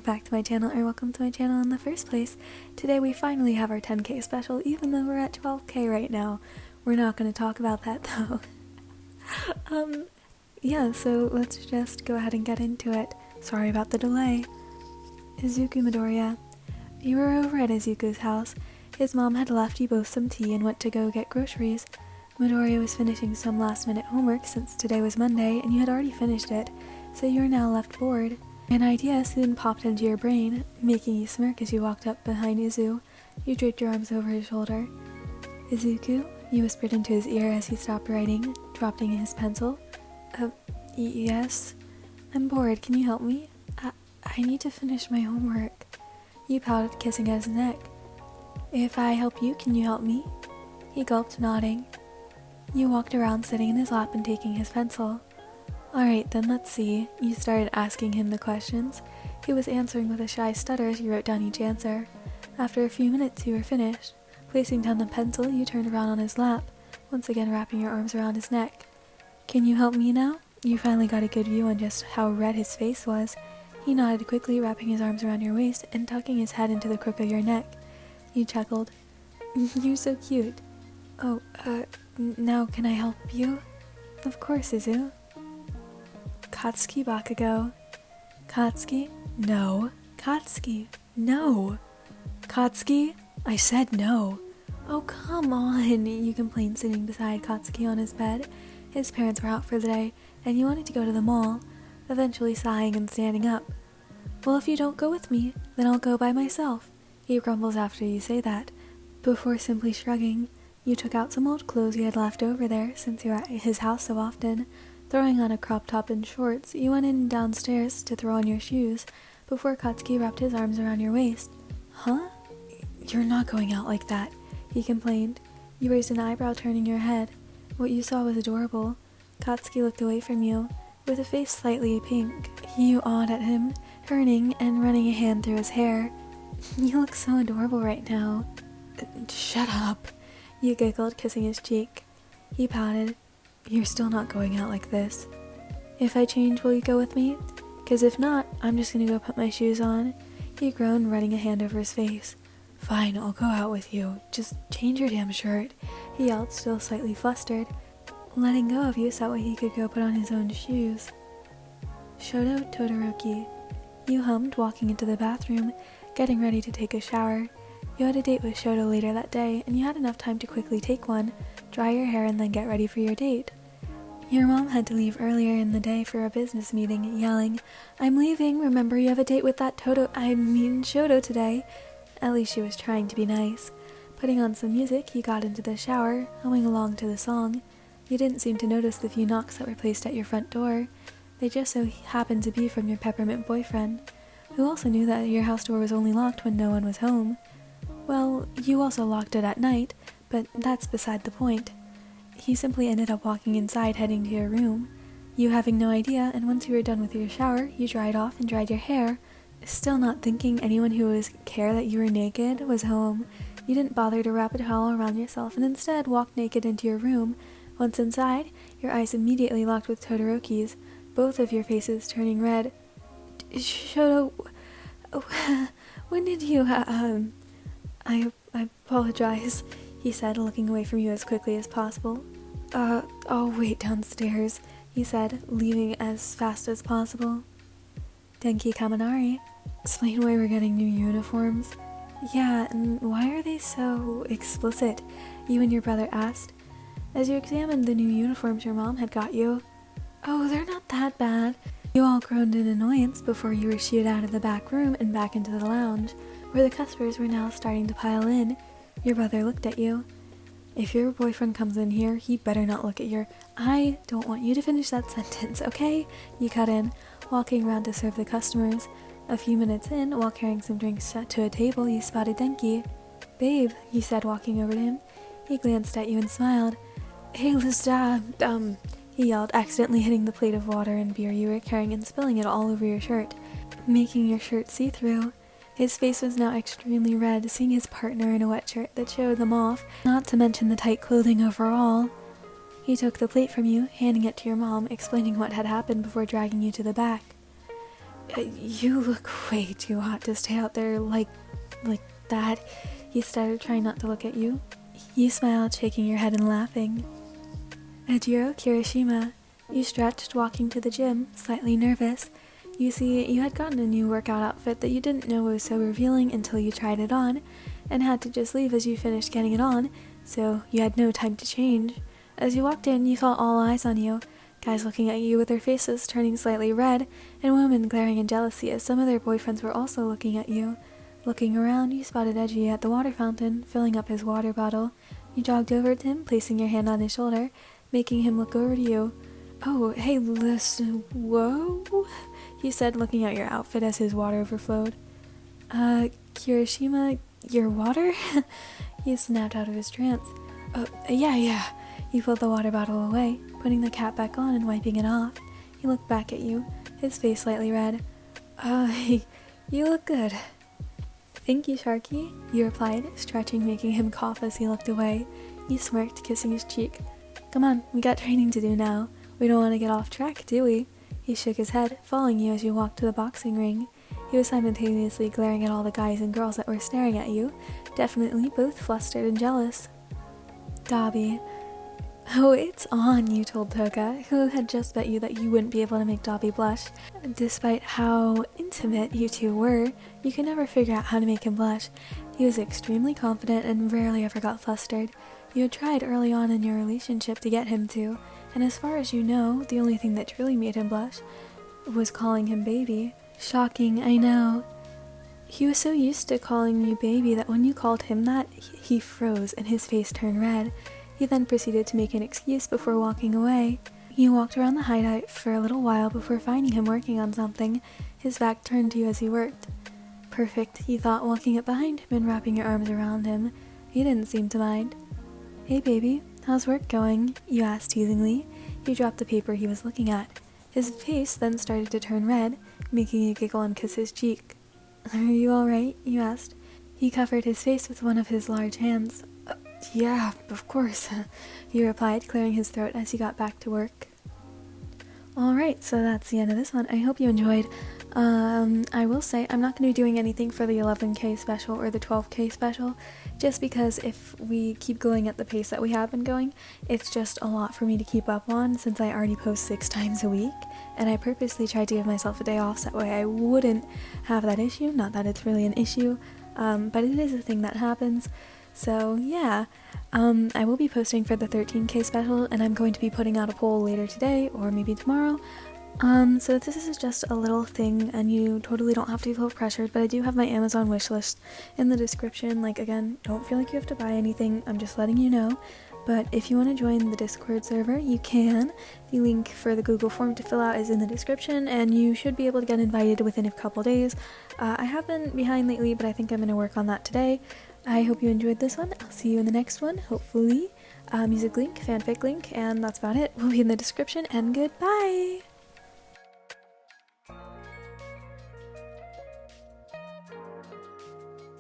back to my channel, or welcome to my channel in the first place. Today we finally have our 10k special, even though we're at 12k right now. We're not going to talk about that though. Yeah, so let's just go ahead and get into it. Sorry about the delay. Izuku Midoriya. You were over at Izuku's house. His mom had left you both some tea and went to go get groceries. Midoriya was finishing some last-minute homework since today was Monday and you had already finished it, so you are now left bored. An idea soon popped into your brain, making you smirk as you walked up behind Izu. You draped your arms over his shoulder. Izuku, you whispered into his ear as he stopped writing, dropping his pencil. Yes? I'm bored, can you help me? I need to finish my homework. You pouted, kissing at his neck. If I help you, can you help me? He gulped, nodding. You walked around, sitting in his lap and taking his pencil. Alright then, let's see. You started asking him the questions. He was answering with a shy stutter as you wrote down each answer. After a few minutes you were finished. Placing down the pencil, you turned around on his lap, once again wrapping your arms around his neck. Can you help me now? You finally got a good view on just how red his face was. He nodded quickly, wrapping his arms around your waist and tucking his head into the crook of your neck. You chuckled. You're so cute. Oh, now can I help you? Of course, Izu. Katsuki Bakugo. Katsuki? No. Katsuki? No. Katsuki? I said no. Oh, come on, you complained, sitting beside Katsuki on his bed. His parents were out for the day, and you wanted to go to the mall, eventually sighing and standing up. Well, if you don't go with me, then I'll go by myself. He grumbles after you say that. Before simply shrugging, you took out some old clothes you had left over there since you were at his house so often. Throwing on a crop top and shorts, you went in downstairs to throw on your shoes, before Katsuki wrapped his arms around your waist. Huh? You're not going out like that, he complained. You raised an eyebrow, turning your head. What you saw was adorable. Katsuki looked away from you, with a face slightly pink. You awed at him, turning and running a hand through his hair. You look so adorable right now. Shut up, you giggled, kissing his cheek. He pouted. You're still not going out like this. If I change, will you go with me? 'Cause if not, I'm just gonna go put my shoes on. He groaned, running a hand over his face. Fine, I'll go out with you. Just change your damn shirt, he yelled, still slightly flustered. Letting go of you so that he could go put on his own shoes. Shoto Todoroki. You hummed, walking into the bathroom, getting ready to take a shower. You had a date with Shoto later that day, and you had enough time to quickly take one, dry your hair, and then get ready for your date. Your mom had to leave earlier in the day for a business meeting, yelling, I'm leaving, remember you have a date with that Shoto today. At least she was trying to be nice. Putting on some music, you got into the shower, humming along to the song. You didn't seem to notice the few knocks that were placed at your front door. They just so happened to be from your peppermint boyfriend, who also knew that your house door was only locked when no one was home. Well, you also locked it at night, but that's beside the point. He simply ended up walking inside, heading to your room, you having no idea, and once you were done with your shower, you dried off and dried your hair, still not thinking anyone who would care that you were naked was home. You didn't bother to wrap a towel around yourself and instead walked naked into your room. Once inside, your eyes immediately locked with Todoroki's, both of your faces turning red. Shoto, when did you, I apologize, he said, looking away from you as quickly as possible. I'll wait downstairs, he said, leaving as fast as possible. Denki Kaminari. Explain why we're getting new uniforms. Yeah, and why are they so explicit? You and your brother asked, as you examined the new uniforms your mom had got you. Oh, they're not that bad. You all groaned in annoyance before you were shooed out of the back room and back into the lounge, where the customers were now starting to pile in. Your brother looked at you. If your boyfriend comes in here, he better not look at your— I don't want you to finish that sentence, okay? You cut in, walking around to serve the customers. A few minutes in, while carrying some drinks to a table, you spotted Denki. Babe, you said, walking over to him. He glanced at you and smiled. Hey, Lista, he yelled, accidentally hitting the plate of water and beer you were carrying and spilling it all over your shirt, making your shirt see-through. His face was now extremely red, seeing his partner in a wet shirt that showed them off, not to mention the tight clothing overall. He took the plate from you, handing it to your mom, explaining what had happened before dragging you to the back. You look way too hot to stay out there like that. He started, trying not to look at you. You smiled, shaking your head and laughing. Ajiro Kirishima, you stretched, walking to the gym, slightly nervous. You see, you had gotten a new workout outfit that you didn't know was so revealing until you tried it on, and had to just leave as you finished getting it on, so you had no time to change. As you walked in, you felt all eyes on you, guys looking at you with their faces turning slightly red, and women glaring in jealousy as some of their boyfriends were also looking at you. Looking around, you spotted Edgy at the water fountain, filling up his water bottle. You jogged over to him, placing your hand on his shoulder, making him look over to you. "Oh, hey, listen, whoa," he said, looking at your outfit as his water overflowed. Kirishima, your water?" He snapped out of his trance. Yeah. He pulled the water bottle away, putting the cap back on and wiping it off. He looked back at you, his face slightly red. You look good." "Thank you, Sharky," you replied, stretching, making him cough as he looked away. You smirked, kissing his cheek. "Come on, we got training to do now. We don't want to get off track, do we?" He shook his head, following you as you walked to the boxing ring. He was simultaneously glaring at all the guys and girls that were staring at you, definitely both flustered and jealous. Dobby. "Oh, it's on," you told Toka, who had just bet you that you wouldn't be able to make Dobby blush. Despite how intimate you two were, you could never figure out how to make him blush. He was extremely confident and rarely ever got flustered. You had tried early on in your relationship to get him to, and as far as you know, the only thing that truly made him blush was calling him baby. Shocking, I know. He was so used to calling you baby that when you called him that, he froze and his face turned red. He then proceeded to make an excuse before walking away. You walked around the hideout for a little while before finding him working on something, his back turned to you as he worked. Perfect, you thought, walking up behind him and wrapping your arms around him. He didn't seem to mind. "Hey baby, how's work going?" you asked teasingly. He dropped the paper he was looking at. His face then started to turn red, making you giggle and kiss his cheek. "Are you alright?" you asked. He covered his face with one of his large hands. "Yeah, of course," he replied, clearing his throat as he got back to work. Alright, so that's the end of this one. I hope you enjoyed. I will say I'm not going to be doing anything for the 11k special or the 12k special, just because if we keep going at the pace that we have been going, it's just a lot for me to keep up on since I already post 6 times a week, and I purposely tried to give myself a day off so that way I wouldn't have that issue. Not that it's really an issue, but it is a thing that happens. So yeah, I will be posting for the 13k special, and I'm going to be putting out a poll later today or maybe tomorrow. So this is just a little thing, and you totally don't have to feel pressured, but I do have my Amazon wishlist in the description. Like, again, don't feel like you have to buy anything, I'm just letting you know. But if you want to join the Discord server, you can. The link for the Google form to fill out is in the description, and you should be able to get invited within a couple days. I have been behind lately, but I think I'm going to work on that today. I hope you enjoyed this one. I'll see you in the next one, hopefully. Music link, fanfic link, and that's about it. Will be in the description, and goodbye!